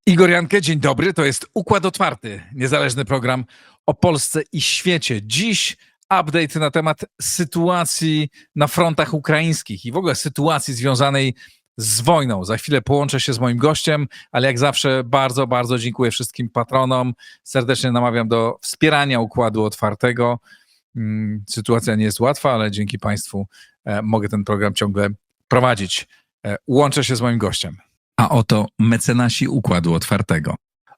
Igor Jankę, dzień dobry. To jest Układ Otwarty, niezależny program o Polsce i świecie. Dziś update na temat sytuacji na frontach ukraińskich i w ogóle sytuacji związanej z wojną. Za chwilę połączę się z moim gościem, ale jak zawsze bardzo, bardzo dziękuję wszystkim patronom. Serdecznie namawiam do wspierania Układu Otwartego. Sytuacja nie jest łatwa, ale dzięki Państwu mogę ten program ciągle prowadzić. Łączę się z moim gościem. A oto mecenasi Układu Otwartego.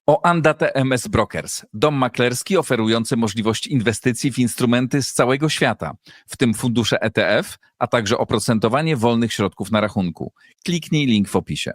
Oanda TMS Brokers, dom maklerski oferujący możliwość inwestycji w instrumenty z całego świata, w tym fundusze ETF, a także oprocentowanie wolnych środków na rachunku. Kliknij link w opisie.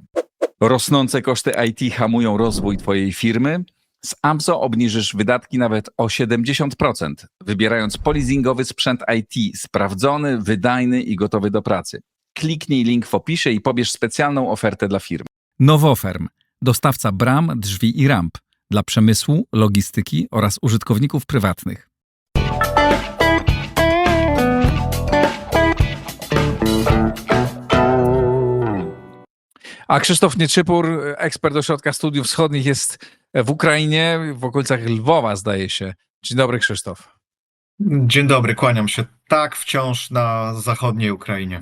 Rosnące koszty IT hamują rozwój Twojej firmy? Z Amso obniżysz wydatki nawet o 70%, wybierając polizingowy sprzęt IT sprawdzony, wydajny i gotowy do pracy. Kliknij link w opisie i pobierz specjalną ofertę dla firmy. Nowoferm, dostawca bram, drzwi i ramp dla przemysłu, logistyki oraz użytkowników prywatnych. A Krzysztof Nieczypór, ekspert Ośrodka Studiów Wschodnich, jest w Ukrainie, w okolicach Lwowa, zdaje się. Dzień dobry, Krzysztof. Dzień dobry, kłaniam się. Tak, wciąż na zachodniej Ukrainie.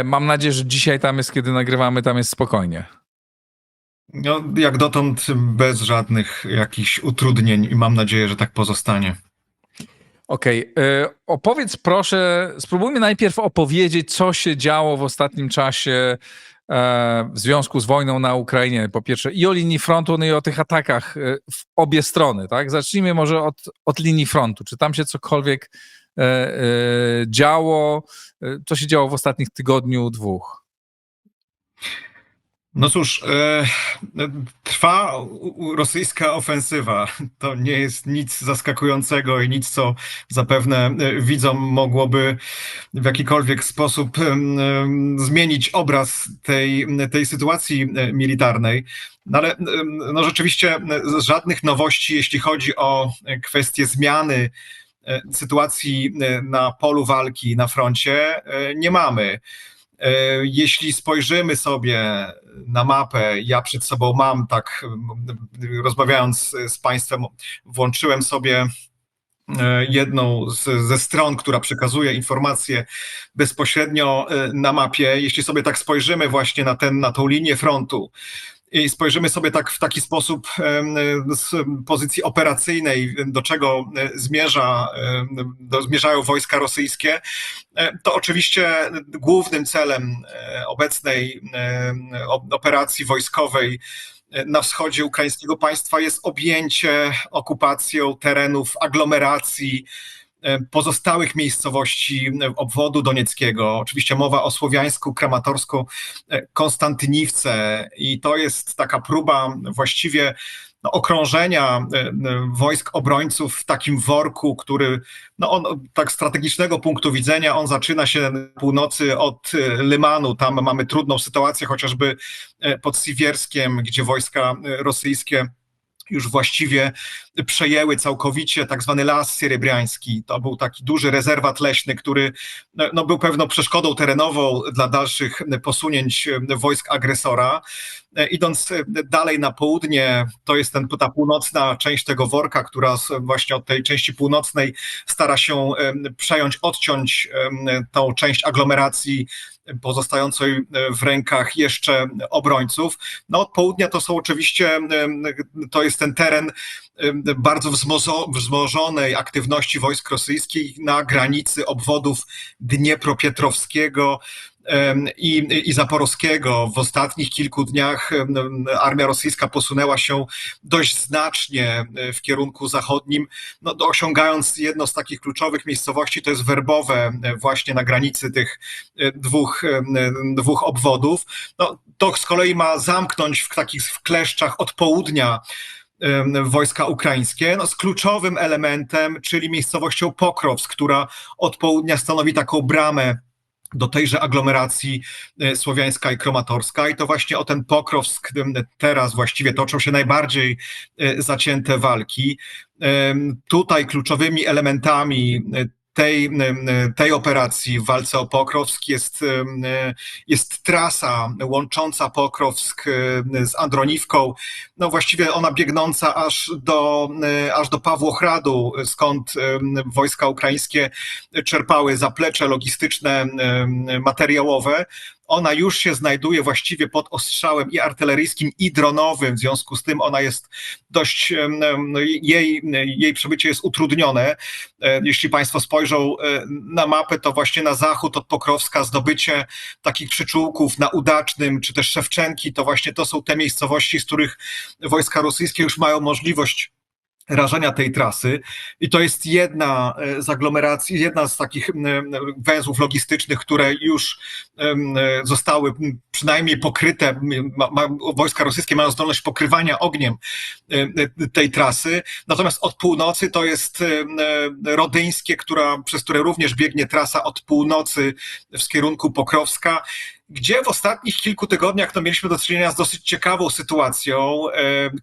Mam nadzieję, że dzisiaj tam jest, kiedy nagrywamy, tam jest spokojnie. No, jak dotąd bez żadnych jakichś utrudnień i mam nadzieję, że tak pozostanie. Okej. Opowiedz proszę, spróbujmy najpierw opowiedzieć, co się działo w ostatnim czasie w związku z wojną na Ukrainie. Po pierwsze i o linii frontu, no i o tych atakach w obie strony, tak? Zacznijmy może od linii frontu. Czy tam się cokolwiek działo? Co się działo w ostatnich tygodniu, dwóch? No cóż, trwa rosyjska ofensywa. To nie jest nic zaskakującego i nic, co zapewne widzom mogłoby w jakikolwiek sposób zmienić obraz tej sytuacji militarnej. No ale no rzeczywiście żadnych nowości, jeśli chodzi o kwestię zmiany sytuacji na polu walki, na froncie, nie mamy. Jeśli spojrzymy sobie na mapę, ja przed sobą mam, tak rozmawiając z Państwem, włączyłem sobie jedną ze stron, która przekazuje informacje bezpośrednio na mapie. Jeśli sobie tak spojrzymy właśnie na tą linię frontu i spojrzymy sobie tak w taki sposób z pozycji operacyjnej, do czego zmierzają wojska rosyjskie, to oczywiście głównym celem obecnej operacji wojskowej na wschodzie ukraińskiego państwa jest objęcie okupacją terenów aglomeracji pozostałych miejscowości obwodu donieckiego. Oczywiście mowa o Słowiańsku, Kramatorsku, Konstantyniwce i to jest taka próba właściwie okrążenia wojsk obrońców w takim worku, który tak strategicznego punktu widzenia, on zaczyna się na północy od Limanu. Tam mamy trudną sytuację chociażby pod Siwierskiem, gdzie wojska rosyjskie już właściwie przejęły całkowicie tak zwany Las Sierebriański. To był taki duży rezerwat leśny, który był pewną przeszkodą terenową dla dalszych posunięć wojsk agresora. Idąc dalej na południe, to jest ta północna część tego worka, która właśnie od tej części północnej stara się odciąć tą część aglomeracji pozostającej w rękach jeszcze obrońców. Od południa to są oczywiście, to jest ten teren bardzo wzmożonej aktywności wojsk rosyjskich na granicy obwodów Dniepropietrowskiego i Zaporowskiego. W ostatnich kilku dniach armia rosyjska posunęła się dość znacznie w kierunku zachodnim, osiągając jedno z takich kluczowych miejscowości, to jest Werbowe, właśnie na granicy tych dwóch obwodów. To z kolei ma zamknąć w takich kleszczach od południa wojska ukraińskie, z kluczowym elementem, czyli miejscowością Pokrowsk, która od południa stanowi taką bramę do tejże aglomeracji słowiańska i kramatorska. I to właśnie o ten Pokrowsk teraz właściwie toczą się najbardziej zacięte walki. Tutaj kluczowymi elementami tej operacji w walce o Pokrowsk jest trasa łącząca Pokrowsk z Androniwką, no właściwie ona biegnąca aż do Pawłohradu, skąd wojska ukraińskie czerpały zaplecze logistyczne, materiałowe. Ona już się znajduje właściwie pod ostrzałem i artyleryjskim, i dronowym, w związku z tym ona jest dość, jej przebycie jest utrudnione. Jeśli Państwo spojrzą na mapę, to właśnie na zachód od Pokrowska zdobycie takich przyczółków na Udacznym, czy też Szewczenki, to właśnie to są te miejscowości, z których wojska rosyjskie już mają możliwość rażenia tej trasy i to jest jedna z aglomeracji, jedna z takich węzłów logistycznych, które już zostały przynajmniej pokryte, wojska rosyjskie mają zdolność pokrywania ogniem tej trasy, natomiast od północy to jest Rodyńskie, przez które również biegnie trasa od północy w kierunku Pokrowska, gdzie w ostatnich kilku tygodniach mieliśmy do czynienia z dosyć ciekawą sytuacją,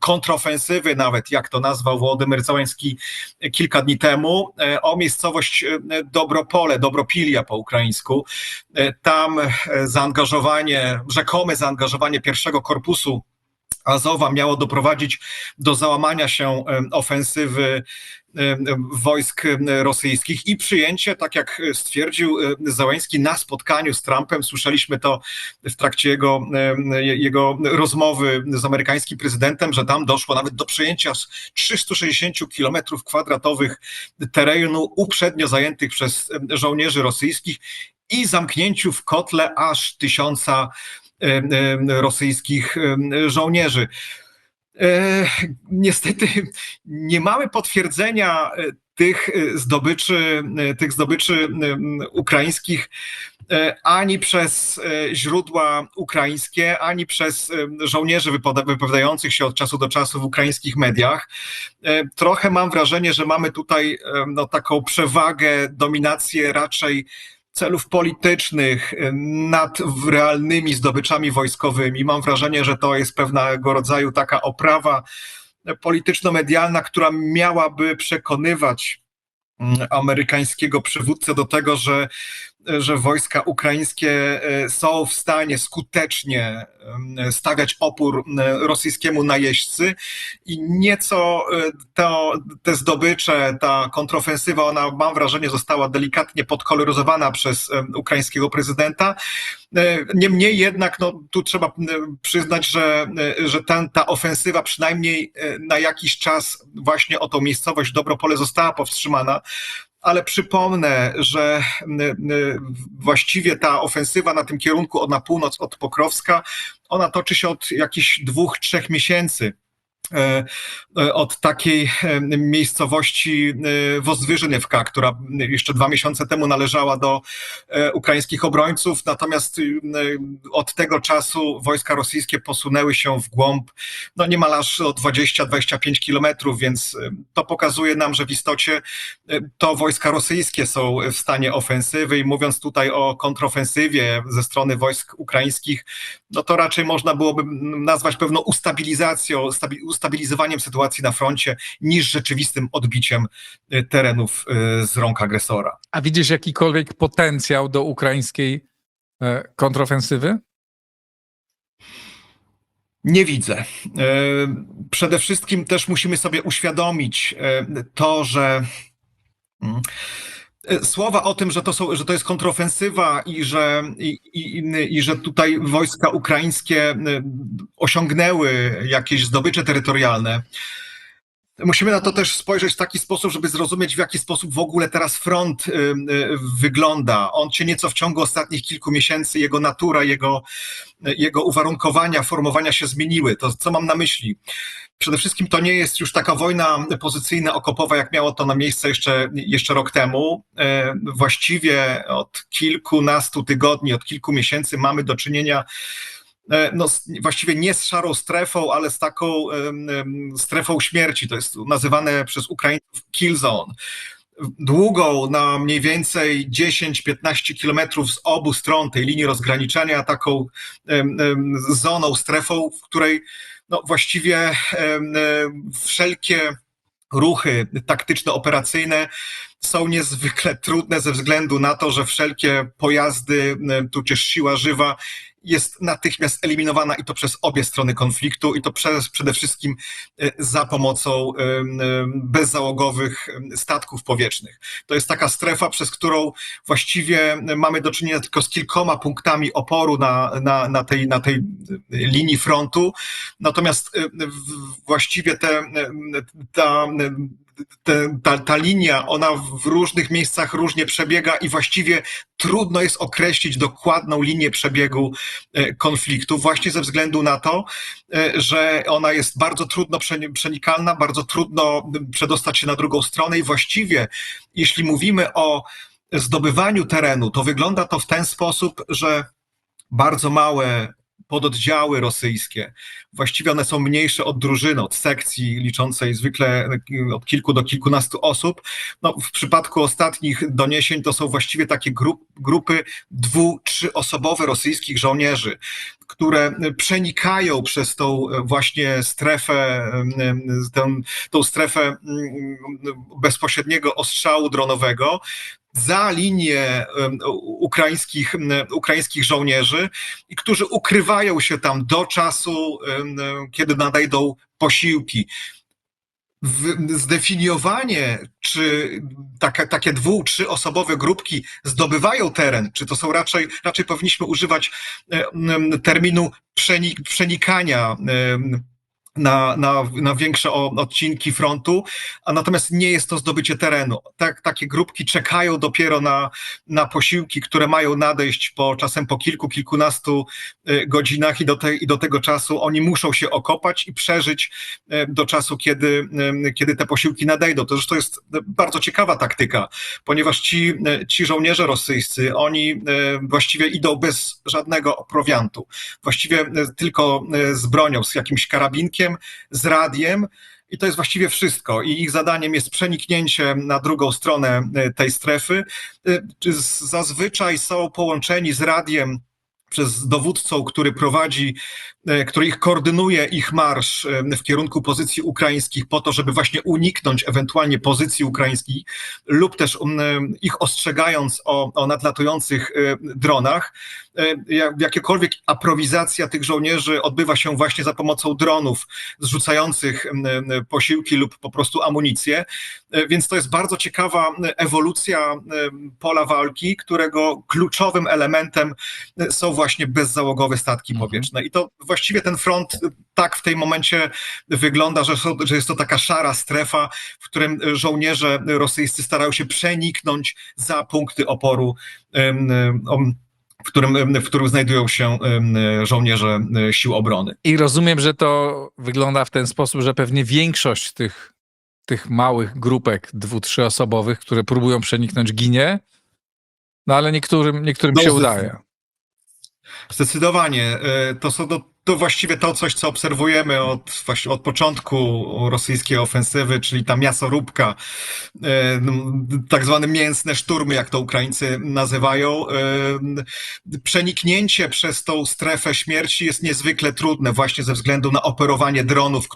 kontrofensywy nawet, jak to nazwał Wołodymyr Zełenski kilka dni temu, o miejscowość Dobropilia po ukraińsku. Tam rzekome zaangażowanie pierwszego korpusu Azowa miało doprowadzić do załamania się ofensywy wojsk rosyjskich i przyjęcie, tak jak stwierdził Zełenski na spotkaniu z Trumpem, słyszeliśmy to w trakcie jego rozmowy z amerykańskim prezydentem, że tam doszło nawet do przejęcia 360 km² terenu uprzednio zajętych przez żołnierzy rosyjskich i zamknięciu w kotle aż 1000 rosyjskich żołnierzy. Niestety nie mamy potwierdzenia tych zdobyczy ukraińskich ani przez źródła ukraińskie, ani przez żołnierzy wypowiadających się od czasu do czasu w ukraińskich mediach. Trochę mam wrażenie, że mamy tutaj taką przewagę, dominację raczej celów politycznych nad realnymi zdobyczami wojskowymi. Mam wrażenie, że to jest pewnego rodzaju taka oprawa polityczno-medialna, która miałaby przekonywać amerykańskiego przywódcę do tego, że wojska ukraińskie są w stanie skutecznie stawiać opór rosyjskiemu najeźdźcy i nieco te zdobycze, ta kontrofensywa, ona, mam wrażenie, została delikatnie podkoloryzowana przez ukraińskiego prezydenta. Niemniej jednak tu trzeba przyznać, że ta ofensywa przynajmniej na jakiś czas właśnie o tą miejscowość Dobropole została powstrzymana. Ale przypomnę, że właściwie ta ofensywa na tym kierunku na północ od Pokrowska, ona toczy się od jakichś 2-3 miesięcy. Od takiej miejscowości Wozdwyżynewka, która jeszcze 2 miesiące temu należała do ukraińskich obrońców, natomiast od tego czasu wojska rosyjskie posunęły się w głąb niemal aż o 20-25 kilometrów, więc to pokazuje nam, że w istocie to wojska rosyjskie są w stanie ofensywy i mówiąc tutaj o kontrofensywie ze strony wojsk ukraińskich, to raczej można byłoby nazwać pewną ustabilizowaniem sytuacji na froncie niż rzeczywistym odbiciem terenów z rąk agresora. A widzisz jakikolwiek potencjał do ukraińskiej kontrofensywy? Nie widzę. Przede wszystkim też musimy sobie uświadomić to, że słowa o tym, że to jest kontrofensywa i że tutaj wojska ukraińskie osiągnęły jakieś zdobycze terytorialne. Musimy na to też spojrzeć w taki sposób, żeby zrozumieć, w jaki sposób w ogóle teraz front wygląda. On się nieco w ciągu ostatnich kilku miesięcy, jego natura, jego uwarunkowania, formowania się zmieniły. To co mam na myśli? Przede wszystkim to nie jest już taka wojna pozycyjna, okopowa, jak miało to na miejsce jeszcze rok temu. Właściwie od kilkunastu tygodni, od kilku miesięcy mamy do czynienia właściwie nie z szarą strefą, ale z taką strefą śmierci. To jest nazywane przez Ukraińców kill zone. Długą na mniej więcej 10-15 kilometrów z obu stron tej linii rozgraniczenia, taką zoną, strefą, w której właściwie wszelkie ruchy taktyczno-operacyjne są niezwykle trudne ze względu na to, że wszelkie pojazdy, tudzież siła żywa jest natychmiast eliminowana i to przez obie strony konfliktu i to przede wszystkim za pomocą bezzałogowych statków powietrznych. To jest taka strefa, przez którą właściwie mamy do czynienia tylko z kilkoma punktami oporu na tej linii frontu, natomiast właściwie ta linia, ona w różnych miejscach różnie przebiega i właściwie trudno jest określić dokładną linię przebiegu konfliktu, właśnie ze względu na to, że ona jest bardzo trudno przenikalna, bardzo trudno przedostać się na drugą stronę i właściwie, jeśli mówimy o zdobywaniu terenu, to wygląda to w ten sposób, że bardzo małe pododdziały rosyjskie, właściwie one są mniejsze od drużyny, od sekcji liczącej zwykle od kilku do kilkunastu osób. No, w przypadku ostatnich doniesień to są właściwie takie grupy 2-3-osobowe rosyjskich żołnierzy, które przenikają przez tą właśnie strefę, tą strefę bezpośredniego ostrzału dronowego za linię ukraińskich żołnierzy, i którzy ukrywają się tam do czasu, kiedy nadejdą posiłki. Zdefiniowanie, czy takie 2-3-osobowe grupki zdobywają teren, czy to są raczej powinniśmy używać terminu przenikania na większe odcinki frontu, a natomiast nie jest to zdobycie terenu. Takie grupki czekają dopiero na posiłki, które mają nadejść czasem po kilkunastu godzinach i do tego czasu oni muszą się okopać i przeżyć do czasu, kiedy te posiłki nadejdą. To zresztą jest bardzo ciekawa taktyka, ponieważ ci żołnierze rosyjscy, oni właściwie idą bez żadnego prowiantu. Właściwie tylko z bronią, z jakimś karabinkiem, z radiem i to jest właściwie wszystko. I ich zadaniem jest przeniknięcie na drugą stronę tej strefy. Zazwyczaj są połączeni z radiem przez dowódcą, który ich koordynuje, ich marsz w kierunku pozycji ukraińskich po to, żeby właśnie uniknąć ewentualnie pozycji ukraińskich lub też ich ostrzegając o nadlatujących dronach. Jakiekolwiek aprowizacja tych żołnierzy odbywa się właśnie za pomocą dronów zrzucających posiłki lub po prostu amunicję, więc to jest bardzo ciekawa ewolucja pola walki, którego kluczowym elementem są właśnie bezzałogowe statki powietrzne. I to właściwie ten front tak w tym momencie wygląda, że jest to taka szara strefa, w którym żołnierze rosyjscy starają się przeniknąć za punkty oporu, w którym znajdują się żołnierze sił obrony. I rozumiem, że to wygląda w ten sposób, że pewnie większość tych małych grupek 2-3-osobowych, które próbują przeniknąć, ginie, no ale niektórym się udaje. Zdecydowanie. To właściwie to coś, co obserwujemy od początku rosyjskiej ofensywy, czyli ta miasoróbka, tak zwane mięsne szturmy, jak to Ukraińcy nazywają. Przeniknięcie przez tą strefę śmierci jest niezwykle trudne właśnie ze względu na operowanie dronów,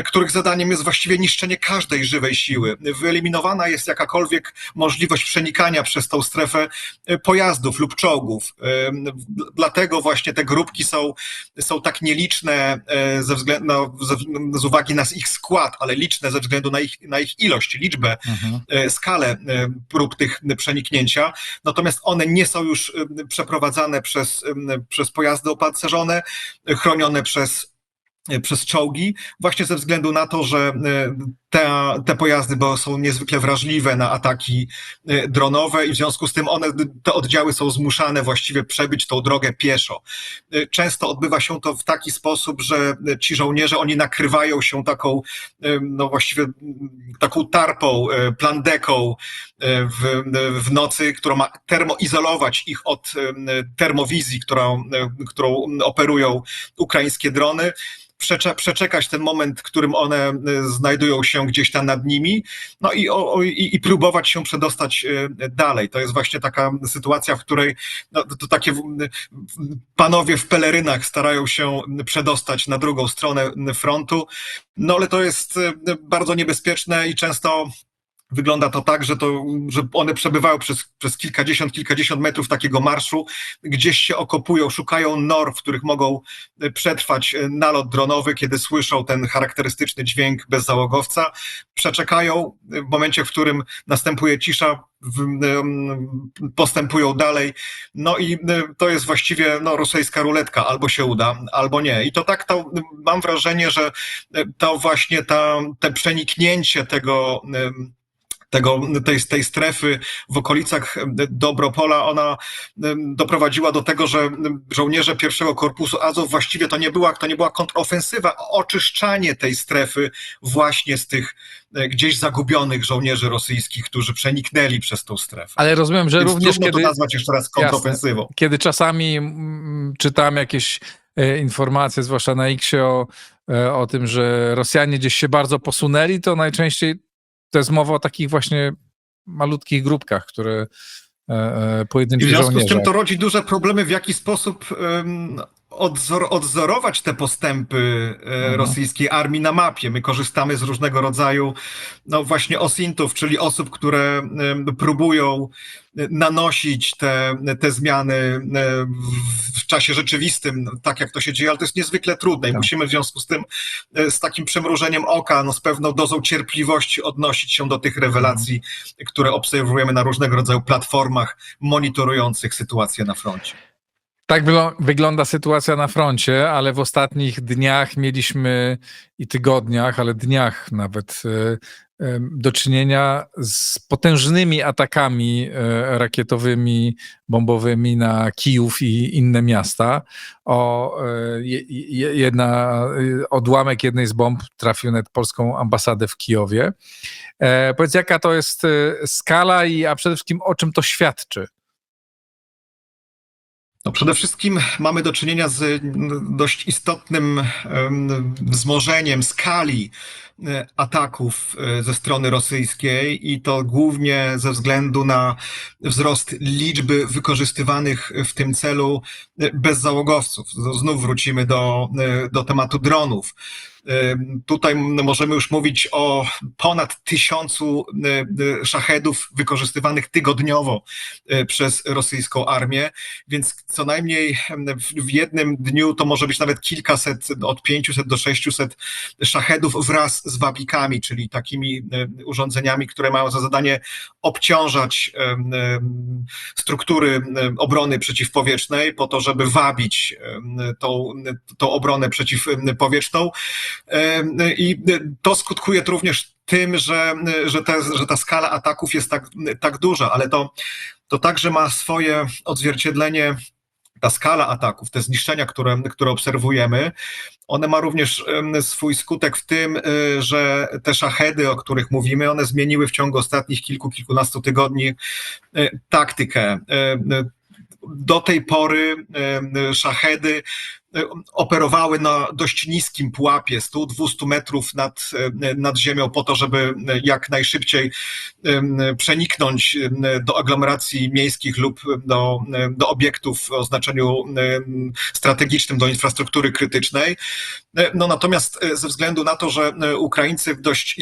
których zadaniem jest właściwie niszczenie każdej żywej siły. Wyeliminowana jest jakakolwiek możliwość przenikania przez tą strefę pojazdów lub czołgów. Dlatego właśnie te grupki są tak nieliczne z uwagi na ich skład, ale liczne ze względu na ich ilość, liczbę, skalę prób tych przeniknięcia. Natomiast one nie są już przeprowadzane przez pojazdy opancerzone, chronione przez czołgi, właśnie ze względu na to, że te pojazdy są niezwykle wrażliwe na ataki dronowe i w związku z tym te oddziały są zmuszane właściwie przebyć tą drogę pieszo. Często odbywa się to w taki sposób, że ci żołnierze, oni nakrywają się właściwie taką tarpą, plandeką w nocy, która ma termoizolować ich od termowizji, którą operują ukraińskie drony. Przeczekać ten moment, w którym one znajdują się gdzieś tam nad nimi, no i próbować się przedostać dalej. To jest właśnie taka sytuacja, w której to takie panowie w pelerynach starają się przedostać na drugą stronę frontu, no ale to jest bardzo niebezpieczne i często wygląda to tak, że one przebywają przez kilkadziesiąt metrów takiego marszu, gdzieś się okopują, szukają nor, w których mogą przetrwać nalot dronowy, kiedy słyszą ten charakterystyczny dźwięk bezzałogowca. Przeczekają, w momencie, w którym następuje cisza, postępują dalej. No i to jest właściwie rosyjska ruletka. Albo się uda, albo nie. I to tak, mam wrażenie, że to właśnie te przeniknięcie tej strefy w okolicach Dobropola, ona doprowadziła do tego, że żołnierze pierwszego korpusu Azow właściwie to nie była kontrofensywa, a oczyszczanie tej strefy właśnie z tych gdzieś zagubionych żołnierzy rosyjskich, którzy przeniknęli przez tą strefę. Ale rozumiem, że Więc również trudno to nazwać jeszcze raz kontrofensywą. Jasne. Kiedy czasami czytam jakieś informacje, zwłaszcza na X-ie o tym, że Rosjanie gdzieś się bardzo posunęli, to najczęściej to jest mowa o takich właśnie malutkich grupkach, które pojedynczy żołnierze. I w związku z czym to rodzi duże problemy, w jaki sposób odzorować te postępy rosyjskiej armii na mapie. My korzystamy z różnego rodzaju właśnie osintów, czyli osób, które próbują nanosić te zmiany w czasie rzeczywistym, tak jak to się dzieje, ale to jest niezwykle trudne i musimy w związku z tym z takim przymrużeniem oka, z pewną dozą cierpliwości odnosić się do tych rewelacji, które obserwujemy na różnego rodzaju platformach monitorujących sytuację na froncie. Tak wygląda sytuacja na froncie, ale w ostatnich dniach mieliśmy i tygodniach, ale dniach nawet do czynienia z potężnymi atakami rakietowymi, bombowymi na Kijów i inne miasta. Odłamek jednej z bomb trafił na polską ambasadę w Kijowie. Powiedz, jaka to jest skala a przede wszystkim o czym to świadczy? Przede wszystkim mamy do czynienia z dość istotnym wzmożeniem skali ataków ze strony rosyjskiej i to głównie ze względu na wzrost liczby wykorzystywanych w tym celu bezzałogowców. Znów wrócimy do tematu dronów. Tutaj możemy już mówić o ponad 1000 szachedów wykorzystywanych tygodniowo przez rosyjską armię, więc co najmniej w jednym dniu to może być nawet kilkaset, od 500 do 600 szachedów wraz z wabikami, czyli takimi urządzeniami, które mają za zadanie obciążać struktury obrony przeciwpowietrznej po to, żeby wabić tą obronę przeciwpowietrzną. I to skutkuje również tym, że ta skala ataków jest tak duża, ale to także ma swoje odzwierciedlenie, ta skala ataków, te zniszczenia, które obserwujemy, one ma również swój skutek w tym, że te szachedy, o których mówimy, one zmieniły w ciągu ostatnich kilkunastu tygodni taktykę. Do tej pory szachedy operowały na dość niskim pułapie, 100-200 metrów nad ziemią, po to, żeby jak najszybciej przeniknąć do aglomeracji miejskich lub do obiektów o znaczeniu strategicznym, do infrastruktury krytycznej. Natomiast ze względu na to, że Ukraińcy w dość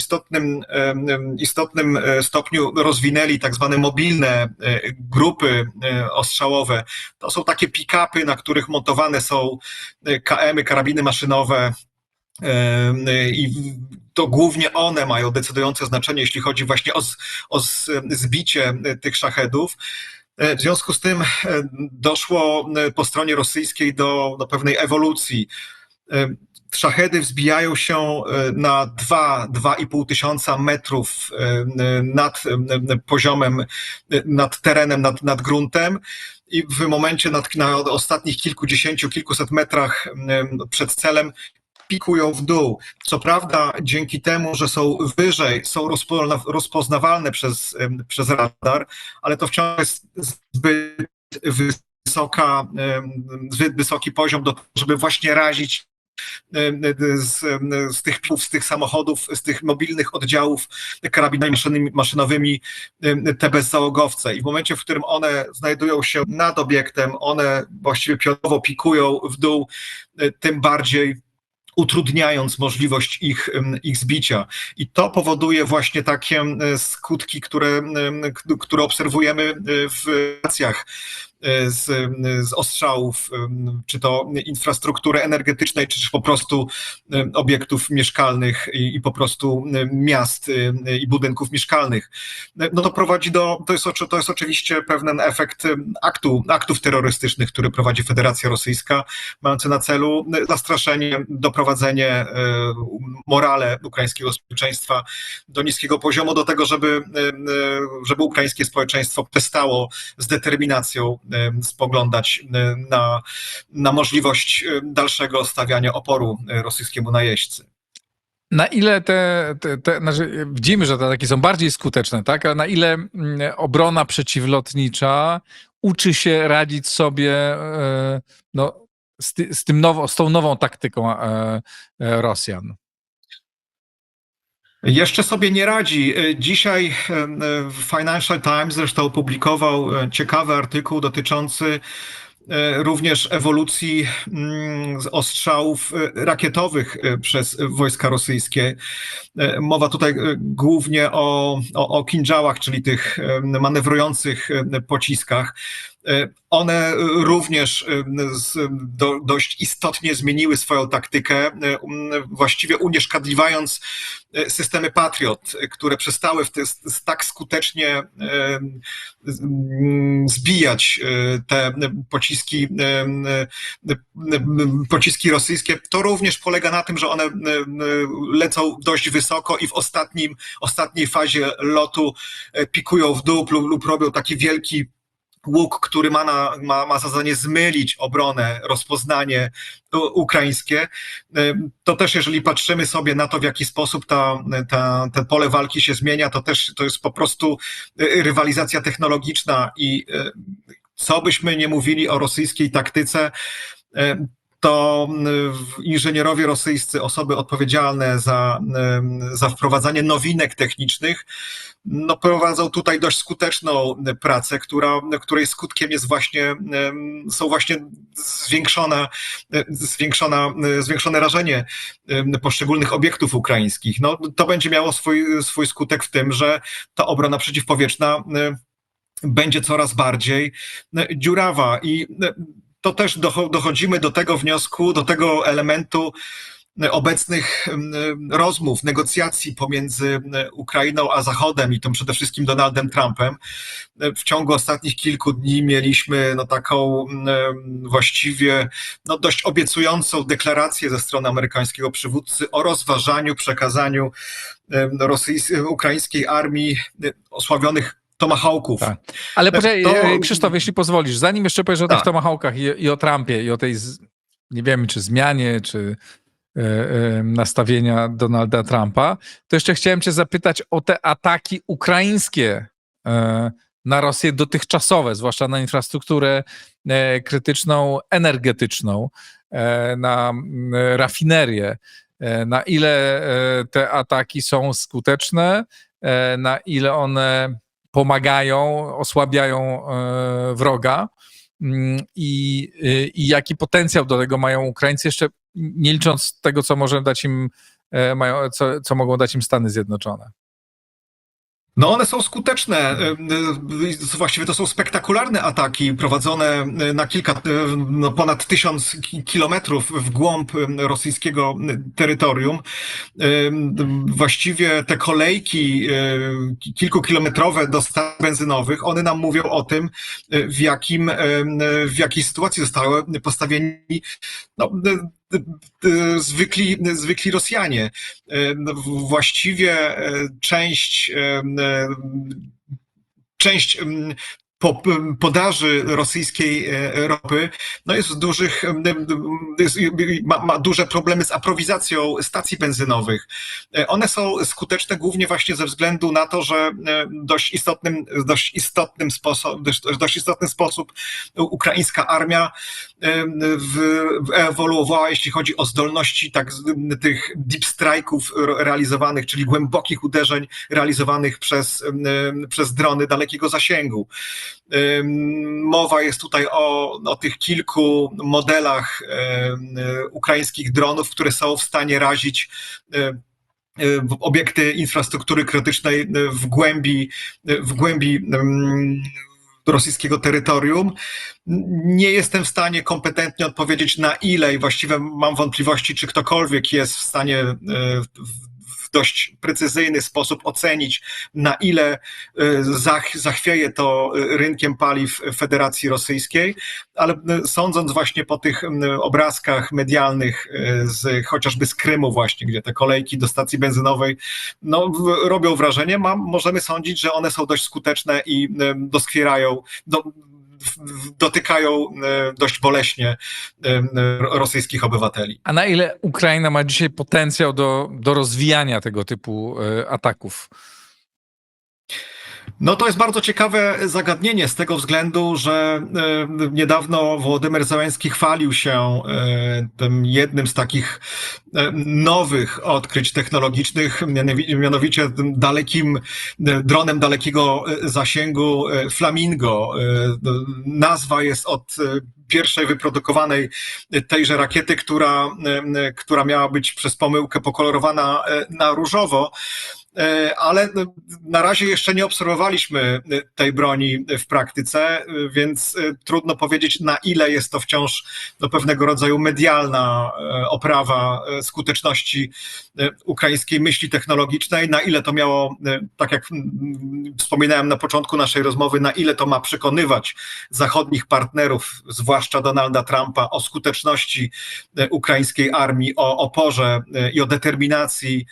istotnym stopniu rozwinęli tak zwane mobilne grupy ostrzałowe, to są takie pick-upy, na których montowane są KM-y, karabiny maszynowe, i to głównie one mają decydujące znaczenie, jeśli chodzi właśnie o zbicie tych szachedów. W związku z tym doszło po stronie rosyjskiej do pewnej ewolucji. Szachedy wzbijają się na 2,5 tysiąca metrów nad poziomem, nad terenem, nad gruntem. I w momencie na ostatnich kilkuset metrach przed celem pikują w dół. Co prawda dzięki temu, że są wyżej, są rozpoznawalne przez radar, ale to wciąż jest zbyt wysoki poziom do tego, żeby właśnie razić z tych samochodów, z tych mobilnych oddziałów karabinami maszynowymi te bezzałogowce. I w momencie, w którym one znajdują się nad obiektem, one właściwie pionowo pikują w dół, tym bardziej utrudniając możliwość ich zbicia. I to powoduje właśnie takie skutki, które obserwujemy w relacjach z ostrzałów, czy to infrastruktury energetycznej, czy też po prostu obiektów mieszkalnych i po prostu miast i budynków mieszkalnych. No to prowadzi to jest oczywiście pewien efekt aktów terrorystycznych, który prowadzi Federacja Rosyjska, mający na celu zastraszenie, doprowadzenie morale ukraińskiego społeczeństwa do niskiego poziomu, do tego, żeby ukraińskie społeczeństwo przestało z determinacją spoglądać na możliwość dalszego stawiania oporu rosyjskiemu najeźdźcy. Na ile znaczy widzimy, że te ataki są bardziej skuteczne, tak? A na ile obrona przeciwlotnicza uczy się radzić sobie no, z tą nową taktyką Rosjan? Jeszcze sobie nie radzi. Dzisiaj Financial Times zresztą opublikował ciekawy artykuł dotyczący również ewolucji ostrzałów rakietowych przez wojska rosyjskie. Mowa tutaj głównie o kinżałach, czyli tych manewrujących pociskach. One również dość istotnie zmieniły swoją taktykę, właściwie unieszkodliwiając systemy Patriot, które przestały tak skutecznie zbijać te pociski rosyjskie. To również polega na tym, że one lecą dość wysoko i w ostatniej fazie lotu pikują w dół lub robią taki wielki łuk, który ma za zadanie zmylić obronę, rozpoznanie ukraińskie. To też, jeżeli patrzymy sobie na to, w jaki sposób ten pole walki się zmienia, to jest po prostu rywalizacja technologiczna i co byśmy nie mówili o rosyjskiej taktyce, to inżynierowie rosyjscy, osoby odpowiedzialne za wprowadzanie nowinek technicznych, no, prowadzą tutaj dość skuteczną pracę, której skutkiem jest są właśnie zwiększone rażenie poszczególnych obiektów ukraińskich. No, to będzie miało swój skutek w tym, że ta obrona przeciwpowietrzna będzie coraz bardziej dziurawa i to też dochodzimy do tego wniosku, do tego elementu obecnych rozmów, negocjacji pomiędzy Ukrainą a Zachodem i to przede wszystkim Donaldem Trumpem. W ciągu ostatnich kilku dni mieliśmy taką właściwie dość obiecującą deklarację ze strony amerykańskiego przywódcy o rozważaniu, przekazaniu ukraińskiej armii osławionych Tomahawków. Tak. Ale poczekaj, Krzysztof, jeśli pozwolisz, zanim jeszcze powiesz o tych Tomahawkach i o Trumpie i o tej, nie wiemy, czy zmianie, czy nastawienia Donalda Trumpa, to jeszcze chciałem cię zapytać o te ataki ukraińskie na Rosję dotychczasowe, zwłaszcza na infrastrukturę krytyczną, energetyczną, na rafinerię. Na ile te ataki są skuteczne, na ile one pomagają, osłabiają wroga i jaki potencjał do tego mają Ukraińcy, jeszcze nie licząc tego, co może dać im, co mogą dać im Stany Zjednoczone. No one są skuteczne, właściwie to są spektakularne ataki prowadzone na ponad 1000 kilometrów w głąb rosyjskiego terytorium. Właściwie te kolejki kilkukilometrowe do stacjach benzynowych, one nam mówią o tym, w jakiej sytuacji zostały postawieni zwykli Rosjanie. Właściwie część podaży rosyjskiej ropy jest ma duże problemy z aprowizacją stacji benzynowych. One są skuteczne głównie właśnie ze względu na to, że w dość istotny sposób ukraińska armia ewoluowała, jeśli chodzi o zdolności tych deep strike'ów realizowanych, czyli głębokich uderzeń realizowanych przez drony dalekiego zasięgu. Mowa jest tutaj o tych kilku modelach ukraińskich dronów, które są w stanie razić obiekty infrastruktury krytycznej w głębi rosyjskiego terytorium. Nie jestem w stanie kompetentnie odpowiedzieć, na ile, i właściwie mam wątpliwości, czy ktokolwiek jest w stanie w dość precyzyjny sposób ocenić, na ile zachwieje to rynkiem paliw Federacji Rosyjskiej, ale sądząc właśnie po tych obrazkach medialnych chociażby z Krymu właśnie, gdzie te kolejki do stacji benzynowej robią wrażenie, możemy sądzić, że one są dość skuteczne i dotykają dość boleśnie rosyjskich obywateli. A na ile Ukraina ma dzisiaj potencjał do rozwijania tego typu ataków? No to jest bardzo ciekawe zagadnienie z tego względu, że niedawno Wołodymyr Zełenski chwalił się tym jednym z takich nowych odkryć technologicznych, mianowicie tym dronem dalekiego zasięgu Flamingo. Nazwa jest od pierwszej wyprodukowanej tejże rakiety, która miała być przez pomyłkę pokolorowana na różowo. Ale na razie jeszcze nie obserwowaliśmy tej broni w praktyce, więc trudno powiedzieć, na ile jest to wciąż pewnego rodzaju medialna oprawa skuteczności ukraińskiej myśli technologicznej, na ile to miało, tak jak wspominałem na początku naszej rozmowy, na ile to ma przekonywać zachodnich partnerów, zwłaszcza Donalda Trumpa, o skuteczności ukraińskiej armii, o oporze i o determinacji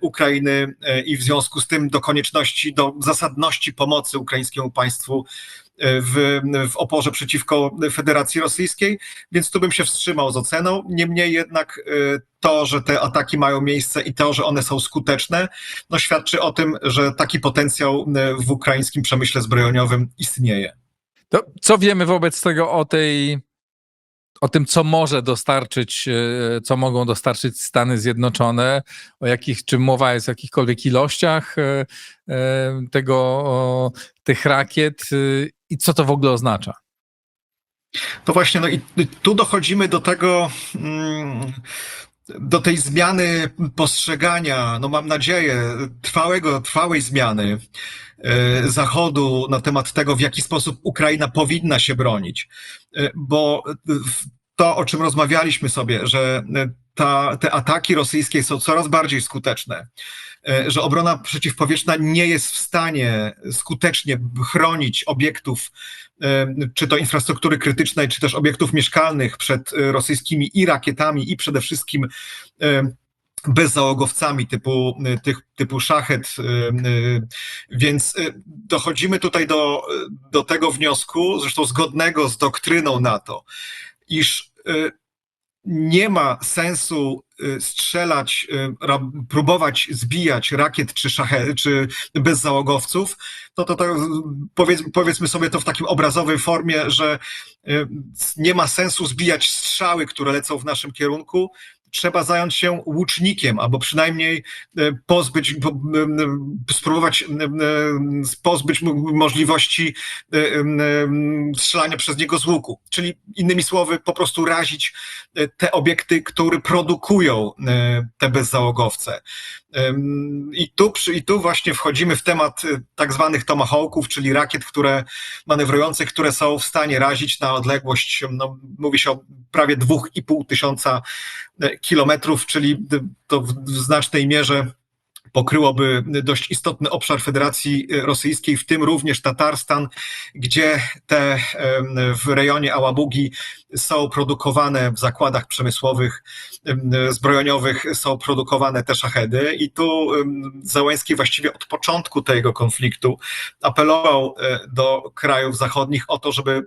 Ukrainy i w związku z tym do zasadności pomocy ukraińskiemu państwu w oporze przeciwko Federacji Rosyjskiej, więc tu bym się wstrzymał z oceną. Niemniej jednak to, że te ataki mają miejsce i to, że one są skuteczne, świadczy o tym, że taki potencjał w ukraińskim przemyśle zbrojeniowym istnieje. To co wiemy wobec tego o tym, co może dostarczyć, co mogą dostarczyć Stany Zjednoczone, czy mowa jest o jakichkolwiek ilościach tych rakiet i co to w ogóle oznacza? To właśnie, i tu dochodzimy do tej zmiany postrzegania, mam nadzieję, trwałej zmiany Zachodu na temat tego, w jaki sposób Ukraina powinna się bronić. Bo to, o czym rozmawialiśmy sobie, że te ataki rosyjskie są coraz bardziej skuteczne, że obrona przeciwpowietrzna nie jest w stanie skutecznie chronić obiektów, czy to infrastruktury krytycznej, czy też obiektów mieszkalnych przed rosyjskimi i rakietami, i przede wszystkim bezzałogowcami typu Szached, więc dochodzimy tutaj do tego wniosku, zresztą zgodnego z doktryną NATO, iż nie ma sensu strzelać, próbować zbijać rakiet czy bezzałogowców, to powiedzmy sobie to w takim obrazowej formie, że nie ma sensu zbijać strzały, które lecą w naszym kierunku. Trzeba zająć się łucznikiem, albo przynajmniej spróbować pozbyć możliwości strzelania przez niego z łuku. Czyli innymi słowy, po prostu razić te obiekty, które produkują te bezzałogowce. I tu właśnie wchodzimy w temat tak zwanych tomahawków, czyli rakiet, manewrujących, które są w stanie razić na odległość, mówi się o prawie 2500 kilometrów, czyli to w znacznej mierze pokryłoby dość istotny obszar Federacji Rosyjskiej, w tym również Tatarstan, gdzie w rejonie Ałabugi są produkowane w zakładach przemysłowych, zbrojeniowych, są produkowane te szachedy. I tu Zełenski właściwie od początku tego konfliktu apelował do krajów zachodnich o to, żeby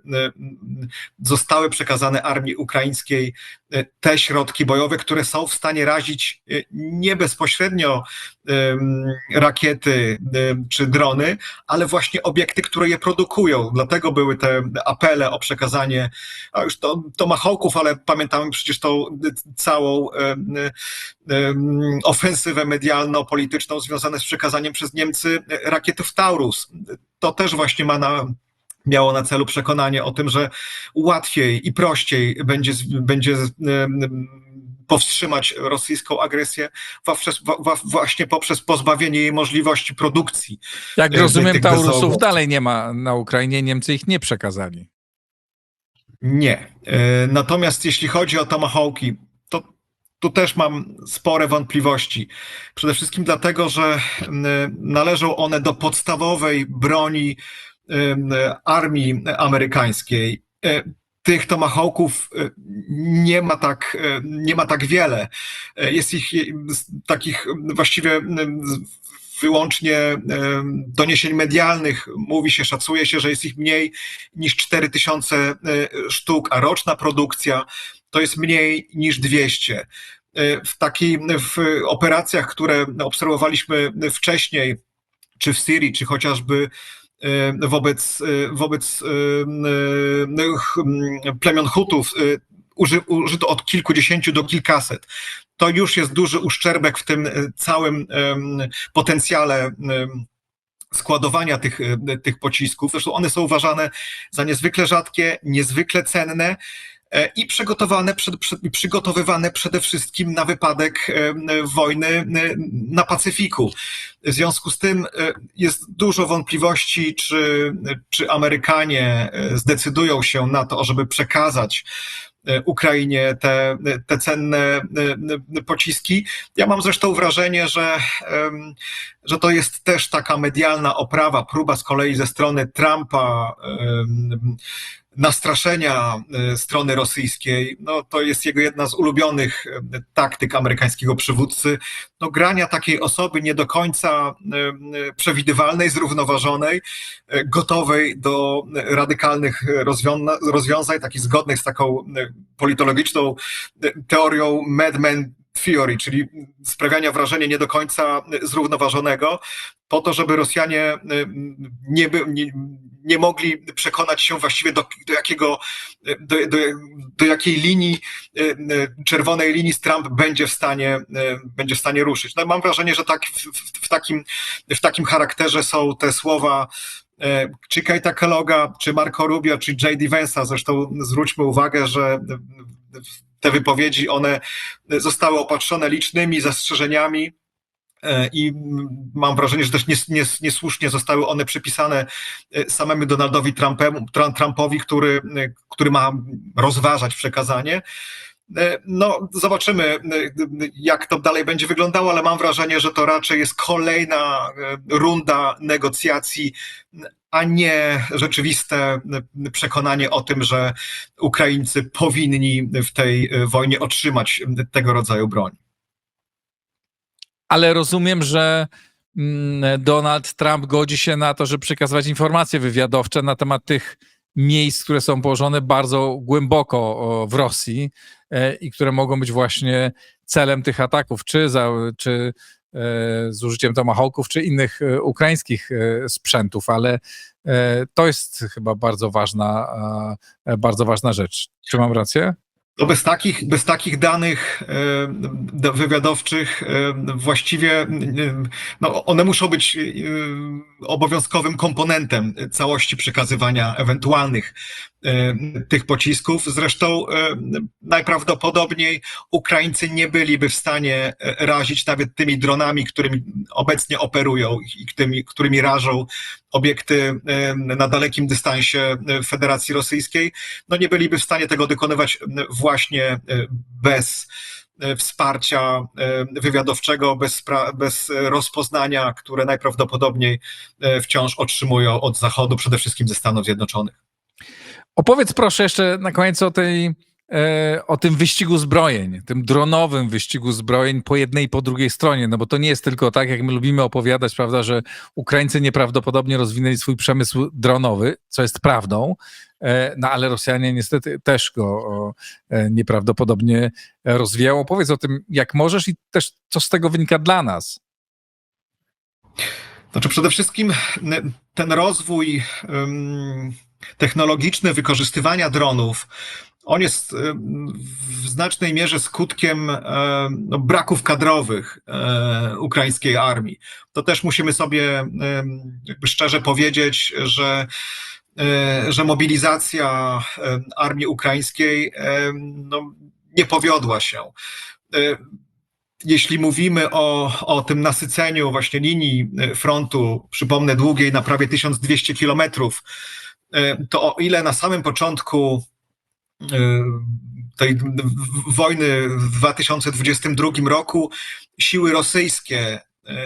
zostały przekazane armii ukraińskiej te środki bojowe, które są w stanie razić nie bezpośrednio rakiety czy drony, ale właśnie obiekty, które je produkują. Dlatego były te apele o przekazanie już tomahawków, ale pamiętamy przecież tą całą ofensywę medialno-polityczną związaną z przekazaniem przez Niemcy rakietów Taurus. To też właśnie ma miało na celu przekonanie o tym, że łatwiej i prościej będzie powstrzymać rosyjską agresję właśnie poprzez pozbawienie jej możliwości produkcji. Jak rozumiem, tych Taurusów bezołowców. dalej nie ma na Ukrainie, Niemcy ich nie przekazali. Nie. Natomiast jeśli chodzi o tomahawki, to tu też mam spore wątpliwości. Przede wszystkim dlatego, że należą one do podstawowej broni armii amerykańskiej. Tych tomahawków nie ma tak wiele. Jest ich takich właściwie wyłącznie doniesień medialnych. Szacuje się, że jest ich mniej niż 4000 sztuk, a roczna produkcja to jest mniej niż 200. W operacjach, które obserwowaliśmy wcześniej, czy w Syrii, czy chociażby wobec plemion Hutów, użyto od kilkudziesięciu do kilkaset. To już jest duży uszczerbek w tym całym potencjale składowania tych pocisków. Zresztą one są uważane za niezwykle rzadkie, niezwykle cenne i przygotowywane przede wszystkim na wypadek wojny na Pacyfiku. W związku z tym jest dużo wątpliwości, czy Amerykanie zdecydują się na to, żeby przekazać Ukrainie te cenne pociski. Ja mam zresztą wrażenie, że to jest też taka medialna oprawa, próba z kolei ze strony Trumpa nastraszenia strony rosyjskiej. No, to jest jego jedna z ulubionych taktyk amerykańskiego przywódcy. No, grania takiej osoby nie do końca przewidywalnej, zrównoważonej, gotowej do radykalnych rozwiązań, takich zgodnych z taką politologiczną teorią Mad Men Theory, czyli sprawiania wrażenia nie do końca zrównoważonego, po to, żeby Rosjanie nie mogli przekonać się właściwie do jakiej linii, czerwonej linii Trump będzie w stanie ruszyć. No, mam wrażenie, że tak w takim charakterze są te słowa czy Kate'a Kelloga, czy Marco Rubio, czy J.D. Vance'a. Zresztą zwróćmy uwagę, że te wypowiedzi, one zostały opatrzone licznymi zastrzeżeniami i mam wrażenie, że też niesłusznie zostały one przypisane samemu Donaldowi Trumpowi, który ma rozważać przekazanie. No, zobaczymy, jak to dalej będzie wyglądało, ale mam wrażenie, że to raczej jest kolejna runda negocjacji, a nie rzeczywiste przekonanie o tym, że Ukraińcy powinni w tej wojnie otrzymać tego rodzaju broń. Ale rozumiem, że Donald Trump godzi się na to, żeby przekazywać informacje wywiadowcze na temat tych miejsc, które są położone bardzo głęboko w Rosji i które mogą być właśnie celem tych ataków, czy z użyciem tomahawków, czy innych ukraińskich sprzętów, ale to jest chyba bardzo ważna rzecz. Czy mam rację? No bez takich danych wywiadowczych właściwie no one muszą być obowiązkowym komponentem całości przekazywania ewentualnych tych pocisków. Zresztą najprawdopodobniej Ukraińcy nie byliby w stanie razić nawet tymi dronami, którymi obecnie operują i którymi rażą obiekty na dalekim dystansie Federacji Rosyjskiej. No nie byliby w stanie tego dokonywać właśnie bez wsparcia wywiadowczego, bez rozpoznania, które najprawdopodobniej wciąż otrzymują od Zachodu, przede wszystkim ze Stanów Zjednoczonych. Opowiedz proszę jeszcze na koniec o tym wyścigu zbrojeń, tym dronowym wyścigu zbrojeń po jednej i po drugiej stronie, no bo to nie jest tylko tak, jak my lubimy opowiadać, prawda, że Ukraińcy nieprawdopodobnie rozwinęli swój przemysł dronowy, co jest prawdą, no ale Rosjanie niestety też go nieprawdopodobnie rozwijają. Opowiedz o tym, jak możesz i też co z tego wynika dla nas. Znaczy przede wszystkim ten rozwój technologiczny wykorzystywania dronów, on jest w znacznej mierze skutkiem braków kadrowych ukraińskiej armii. To też musimy sobie jakby szczerze powiedzieć, że że mobilizacja armii ukraińskiej no, nie powiodła się. Jeśli mówimy o tym nasyceniu właśnie linii frontu, przypomnę, długiej na prawie 1200 kilometrów, to o ile na samym początku tej wojny w 2022 roku siły rosyjskie,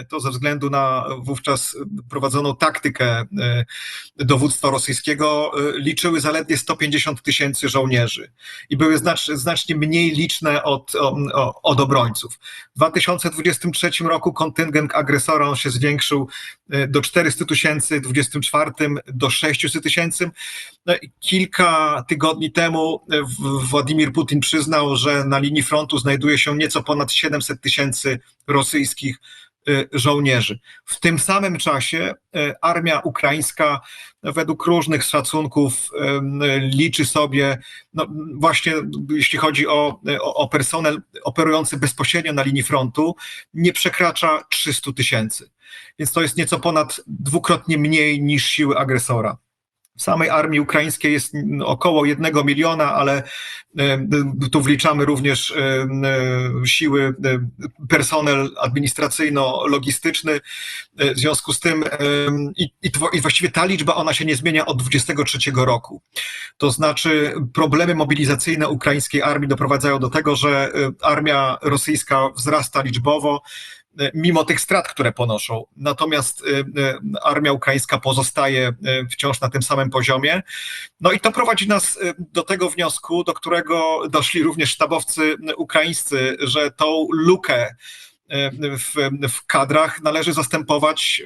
to ze względu na wówczas prowadzoną taktykę dowództwa rosyjskiego, liczyły zaledwie 150 000 żołnierzy i były znacznie mniej liczne od obrońców. W 2023 roku kontyngent agresora on się zwiększył do 400 000, w 2024 do 600 000. Kilka tygodni temu Władimir Putin przyznał, że na linii frontu znajduje się nieco ponad 700 000 rosyjskich żołnierzy. W tym samym czasie armia ukraińska według różnych szacunków liczy sobie, no właśnie jeśli chodzi o personel operujący bezpośrednio na linii frontu, nie przekracza 300 000. Więc to jest nieco ponad dwukrotnie mniej niż siły agresora. W samej armii ukraińskiej jest około 1 miliona, ale tu wliczamy również siły, personel administracyjno-logistyczny. W związku z tym i właściwie ta liczba ona się nie zmienia od 23 roku. To znaczy problemy mobilizacyjne ukraińskiej armii doprowadzają do tego, że armia rosyjska wzrasta liczbowo, mimo tych strat, które ponoszą. Natomiast armia ukraińska pozostaje wciąż na tym samym poziomie. No i to prowadzi nas do tego wniosku, do którego doszli również sztabowcy ukraińscy, że tą lukę w kadrach należy zastępować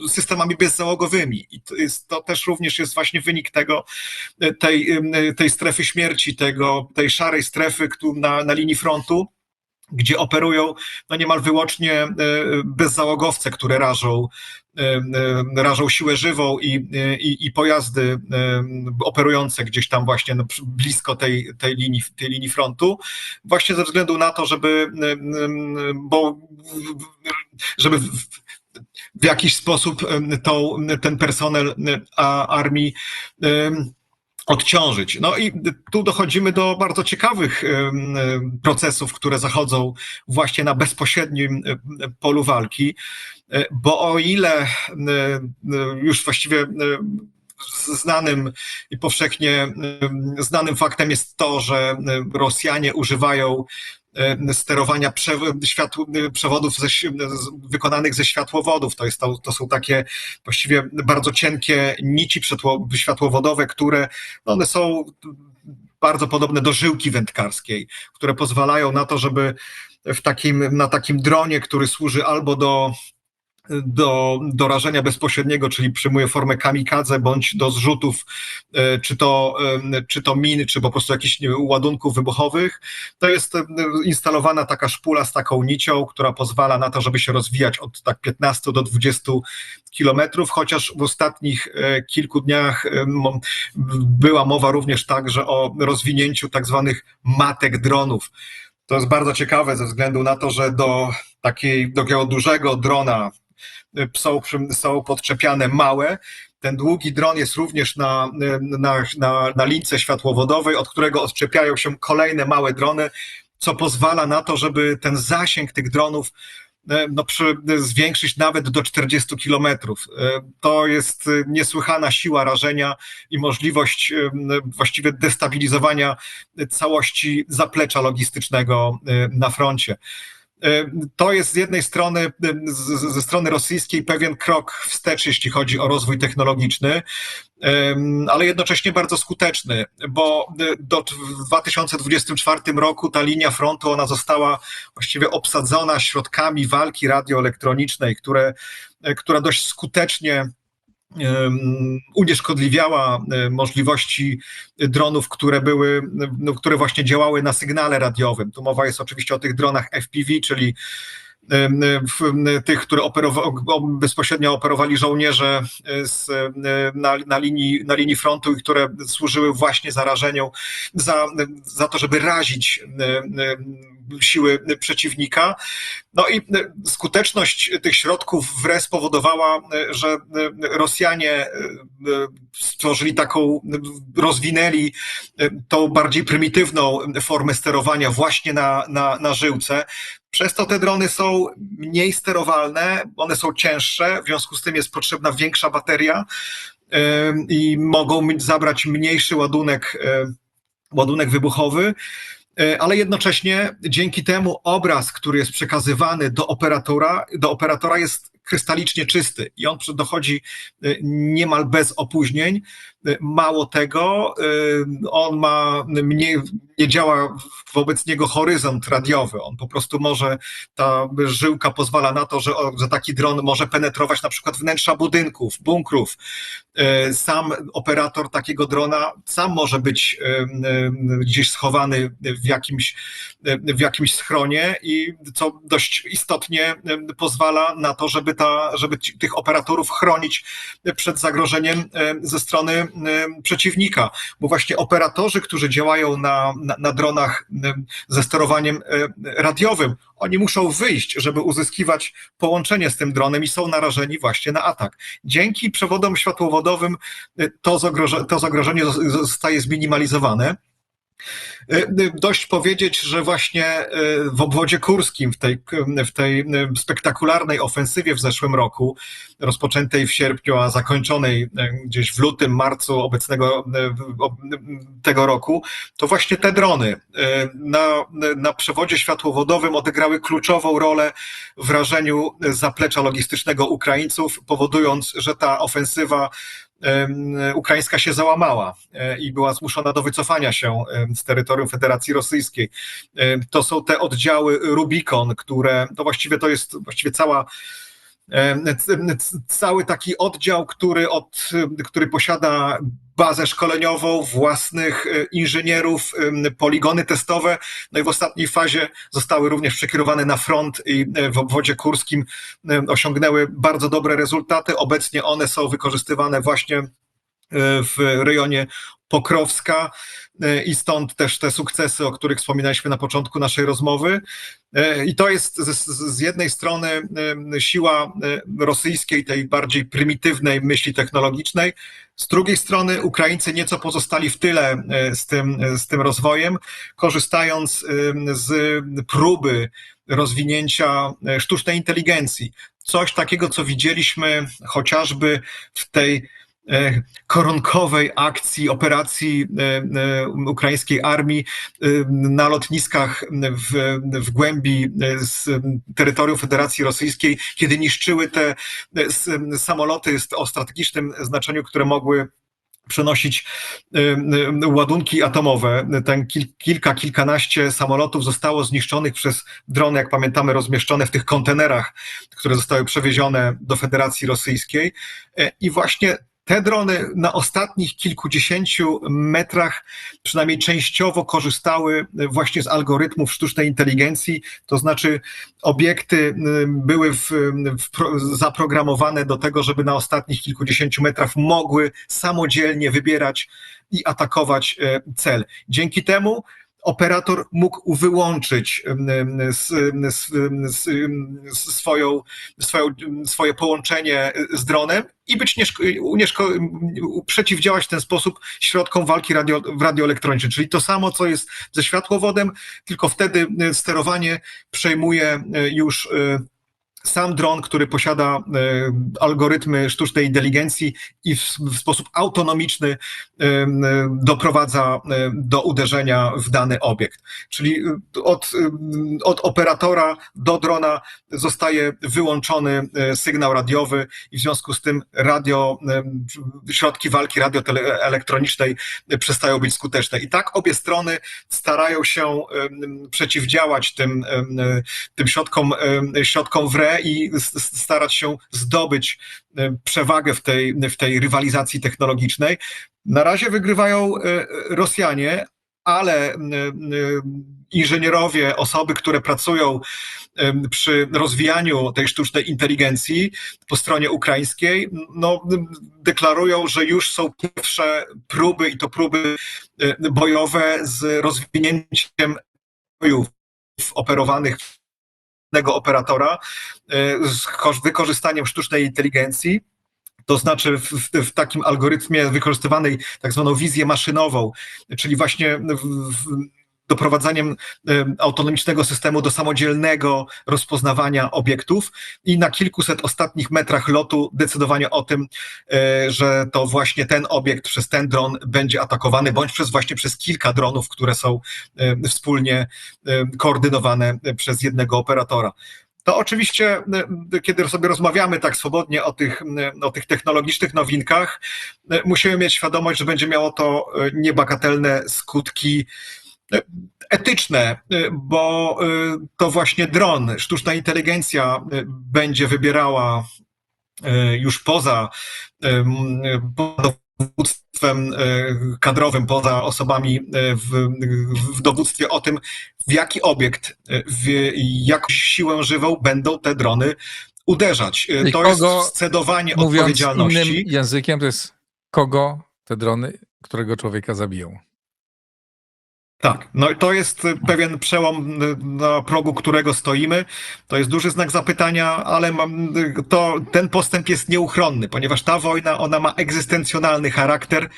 systemami bezzałogowymi. I to też również jest właśnie wynik tej strefy śmierci, tej szarej strefy na linii frontu, gdzie operują niemal wyłącznie bezzałogowce, które rażą siłę żywą i pojazdy operużeby gdzieś tam właśnie blisko tej linii frontu, właśnie ze względu na to, żeby w jakiś sposób ten personel armii odciążyć. No i tu dochodzimy do bardzo ciekawych procesów, które zachodzą właśnie na bezpośrednim polu walki, bo o ile już właściwie znanym i powszechnie znanym faktem jest to, że Rosjanie używają sterowania przewodów wykonanych ze światłowodów. To są takie właściwie bardzo cienkie nici światłowodowe, które one są bardzo podobne do żyłki wędkarskiej, które pozwalają na to, żeby na takim dronie, który służy albo do rażenia bezpośredniego, czyli przyjmuje formę kamikadze, bądź do zrzutów, czy to min, czy po prostu jakichś ładunków wybuchowych. To jest instalowana taka szpula z taką nicią, która pozwala na to, żeby się rozwijać od 15 do 20 kilometrów, chociaż w ostatnich kilku dniach była mowa również także o rozwinięciu tak zwanych matek dronów. To jest bardzo ciekawe ze względu na to, że do takiego dużego drona są podczepiane małe. Ten długi dron jest również na lince światłowodowej, od którego odczepiają się kolejne małe drony, co pozwala na to, żeby ten zasięg tych dronów zwiększyć nawet do 40 kilometrów. To jest niesłychana siła rażenia i możliwość właściwie destabilizowania całości zaplecza logistycznego na froncie. To jest z jednej strony, ze strony rosyjskiej, pewien krok wstecz, jeśli chodzi o rozwój technologiczny, ale jednocześnie bardzo skuteczny, bo w 2024 roku ta linia frontu, ona została właściwie obsadzona środkami walki radioelektronicznej, która dość skutecznie unieszkodliwiała możliwości dronów, które właśnie działały na sygnale radiowym. Tu mowa jest oczywiście o tych dronach FPV, czyli tych, które bezpośrednio operowali żołnierze na linii frontu i które służyły właśnie zarażeniu, za to, żeby razić siły przeciwnika. No i skuteczność tych środków w RE spowodowała, że Rosjanie rozwinęli tą bardziej prymitywną formę sterowania właśnie na żyłce. Przez to te drony są mniej sterowalne, one są cięższe, w związku z tym jest potrzebna większa bateria i mogą zabrać mniejszy ładunek wybuchowy, ale jednocześnie dzięki temu obraz, który jest przekazywany do operatora jest krystalicznie czysty i on dochodzi niemal bez opóźnień. Mało tego, on nie działa wobec niego horyzont radiowy. On po prostu ta żyłka pozwala na to, że taki dron może penetrować na przykład wnętrza budynków, bunkrów. Sam operator takiego drona sam może być gdzieś schowany w jakimś schronie i co dość istotnie pozwala na to, żeby tych operatorów chronić przed zagrożeniem ze strony przeciwnika, bo właśnie operatorzy, którzy działają na dronach ze sterowaniem radiowym, oni muszą wyjść, żeby uzyskiwać połączenie z tym dronem i są narażeni właśnie na atak. Dzięki przewodom światłowodowym to zagrożenie zostaje zminimalizowane. Dość powiedzieć, że właśnie w obwodzie kurskim, w tej spektakularnej ofensywie w zeszłym roku, rozpoczętej w sierpniu, a zakończonej gdzieś w lutym, marcu tego roku, to właśnie te drony na przewodzie światłowodowym odegrały kluczową rolę w rażeniu zaplecza logistycznego Ukraińców, powodując, że ta ofensywa ukraińska się załamała i była zmuszona do wycofania się z terytorium Federacji Rosyjskiej. To są te oddziały Rubikon, to jest cały taki oddział, który posiada bazę szkoleniową, własnych inżynierów, poligony testowe. No i w ostatniej fazie zostały również przekierowane na front i w obwodzie kurskim osiągnęły bardzo dobre rezultaty. Obecnie one są wykorzystywane właśnie w rejonie Pokrowska i stąd też te sukcesy, o których wspominaliśmy na początku naszej rozmowy. I to jest z jednej strony siła rosyjskiej, tej bardziej prymitywnej myśli technologicznej, z drugiej strony Ukraińcy nieco pozostali w tyle z tym rozwojem, korzystając z próby rozwinięcia sztucznej inteligencji. Coś takiego, co widzieliśmy chociażby w tej koronkowej akcji, operacji ukraińskiej armii na lotniskach w głębi terytorium Federacji Rosyjskiej, kiedy niszczyły te samoloty o strategicznym znaczeniu, które mogły przenosić ładunki atomowe. Kilkanaście samolotów zostało zniszczonych przez drony, jak pamiętamy, rozmieszczone w tych kontenerach, które zostały przewiezione do Federacji Rosyjskiej. I właśnie te drony na ostatnich kilkudziesięciu metrach przynajmniej częściowo korzystały właśnie z algorytmów sztucznej inteligencji, to znaczy obiekty były zaprogramowane do tego, żeby na ostatnich kilkudziesięciu metrach mogły samodzielnie wybierać i atakować cel. Dzięki temu operator mógł wyłączyć swoje połączenie z dronem i przeciwdziałać w ten sposób środkom walki radioelektronicznej. Czyli to samo, co jest ze światłowodem, tylko wtedy sterowanie przejmuje już sam dron, który posiada algorytmy sztucznej inteligencji i w sposób autonomiczny doprowadza do uderzenia w dany obiekt. Czyli od operatora do drona zostaje wyłączony sygnał radiowy i w związku z tym środki walki radioelektronicznej przestają być skuteczne. I tak obie strony starają się przeciwdziałać tym środkom w RE i starać się zdobyć przewagę w tej rywalizacji technologicznej. Na razie wygrywają Rosjanie, ale inżynierowie, osoby, które pracują przy rozwijaniu tej sztucznej inteligencji po stronie ukraińskiej, no, deklarują, że już są pierwsze próby, i to próby bojowe z rozwinięciem bojów operowanych jednego operatora z wykorzystaniem sztucznej inteligencji. To znaczy w takim algorytmie wykorzystywanej tak zwaną wizję maszynową, czyli właśnie doprowadzaniem autonomicznego systemu do samodzielnego rozpoznawania obiektów i na kilkuset ostatnich metrach lotu decydowanie o tym, że to właśnie ten obiekt przez ten dron będzie atakowany, bądź właśnie przez kilka dronów, które są wspólnie koordynowane przez jednego operatora. To oczywiście, kiedy sobie rozmawiamy tak swobodnie o tych technologicznych nowinkach, musimy mieć świadomość, że będzie miało to niebagatelne skutki etyczne, bo to właśnie dron, sztuczna inteligencja będzie wybierała już poza dowództwem kadrowym, poza osobami w dowództwie o tym, w jaki obiekt, w jakąś siłę żywą będą te drony uderzać. I to jest scedowanie odpowiedzialności. Mówiąc innym językiem, to jest kogo te drony, którego człowieka zabiją. Tak, no i to jest pewien przełom, na progu którego stoimy. To jest duży znak zapytania, ale ten postęp jest nieuchronny, ponieważ ta wojna, ona ma egzystencjonalny charakter,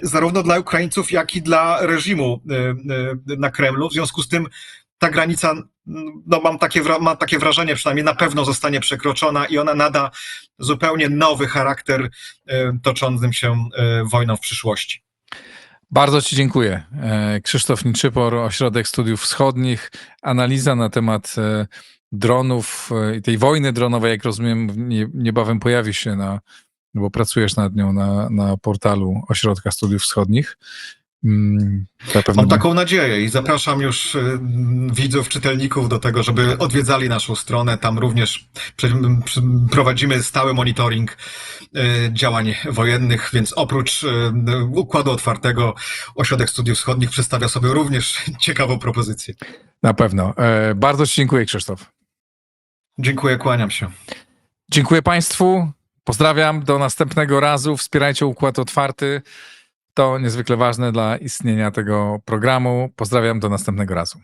zarówno dla Ukraińców, jak i dla reżimu na Kremlu. W związku z tym ta granica, no mam takie wrażenie, przynajmniej na pewno zostanie przekroczona i ona nada zupełnie nowy charakter toczącym się wojną w przyszłości. Bardzo Ci dziękuję. Krzysztof Niczypor, Ośrodek Studiów Wschodnich. Analiza na temat dronów i tej wojny dronowej, jak rozumiem, niebawem pojawi się, bo pracujesz nad nią na portalu Ośrodka Studiów Wschodnich. Mam taką nadzieję i zapraszam już widzów, czytelników do tego, żeby odwiedzali naszą stronę. Tam również prowadzimy stały monitoring działań wojennych, więc oprócz Układu Otwartego Ośrodek Studiów Wschodnich przedstawia sobie również ciekawą propozycję. Na pewno. Bardzo Ci dziękuję, Krzysztof. Dziękuję, kłaniam się. Dziękuję Państwu. Pozdrawiam. Do następnego razu. Wspierajcie Układ Otwarty. To niezwykle ważne dla istnienia tego programu. Pozdrawiam, do następnego razu.